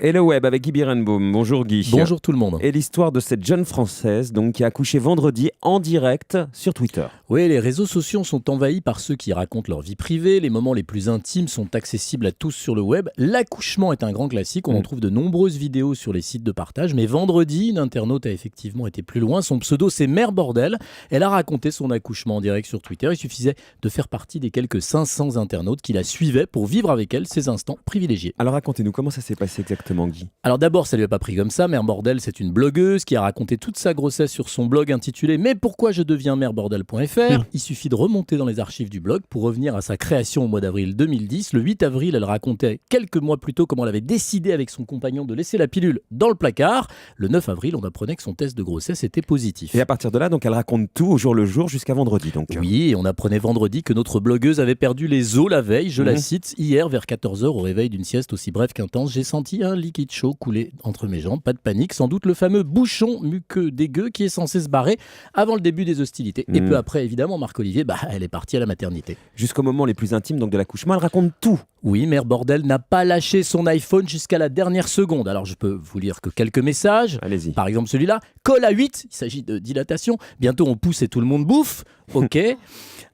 Et le web avec Guy Birenbaum. Bonjour Guy. Bonjour tout le monde. Et l'histoire de cette jeune Française donc, qui a accouché vendredi en direct sur Twitter. Oui, les réseaux sociaux sont envahis par ceux qui racontent leur vie privée. Les moments les plus intimes sont accessibles à tous sur le web. L'accouchement est un grand classique. On en trouve de nombreuses vidéos sur les sites de partage. Mais vendredi, une internaute a effectivement été plus loin. Son pseudo, c'est Mère Bordel. Elle a raconté son accouchement en direct sur Twitter. Il suffisait de faire partie des quelques 500 internautes qui la suivaient pour vivre avec elle ces instants privilégiés. Alors racontez-nous, comment ça s'est passé exactement, Guy? Alors d'abord, ça lui a pas pris comme ça. Mère Bordel, c'est une blogueuse qui a raconté toute sa grossesse sur son blog intitulé « Mais pourquoi je deviens mèrebordel.fr ». Il suffit de remonter dans les archives du blog pour revenir à sa création au mois d'avril 2010. Le 8 avril, elle racontait quelques mois plus tôt comment elle avait décidé avec son compagnon de laisser la pilule dans le placard. Le 9 avril, on apprenait que son test de grossesse était positif. Et à partir de là, donc, elle raconte tout au jour le jour jusqu'à vendredi. Donc. Oui, et on apprenait vendredi que notre blogueuse avait perdu les os la veille. Je la cite, « Hier, vers 14h, au réveil d'une sieste aussi brève qu'intense, j'ai senti un liquide chaud couler entre mes jambes. Pas de panique, sans doute le fameux bouchon muqueux dégueu qui est censé se barrer avant le début des hostilités. Et peu après, évidemment, Marc-Olivier, elle est partie à la maternité. Jusqu'au moment les plus intimes donc, de l'accouchement, elle raconte tout. Oui, Mère Bordel n'a pas lâché son iPhone jusqu'à la dernière seconde. Alors je peux vous lire que quelques messages. Allez-y. Par exemple celui-là, colle à 8, il s'agit de dilatation. Bientôt on pousse et tout le monde bouffe. Ok.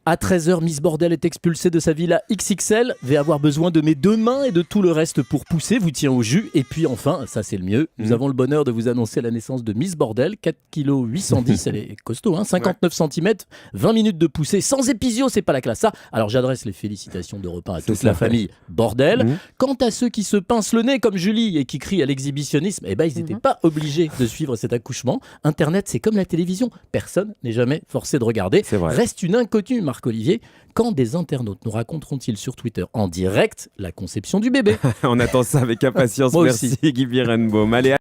À 13h, Miss Bordel est expulsée de sa villa XXL. Vais avoir besoin de mes deux mains et de tout le reste pour pousser. Vous tient au jus. Et puis enfin, ça c'est le mieux, nous avons le bonheur de vous annoncer la naissance de Miss Bordel. 4 kg 810, elle est costaud, 59 cm, 20 minutes de poussée, sans épisio, c'est pas la classe. Ça, alors j'adresse les félicitations de repas à toute la famille Bordel. Quant à ceux qui se pincent le nez comme Julie et qui crient à l'exhibitionnisme, ils n'étaient pas obligés de suivre cet accouchement. Internet, c'est comme la télévision. Personne n'est jamais forcé de regarder. Reste une inconnue, Marc-Olivier, quand des internautes nous raconteront-ils sur Twitter en direct la conception du bébé? On attend ça avec impatience. Moi Merci aussi. Guy Birenbaum. Allez.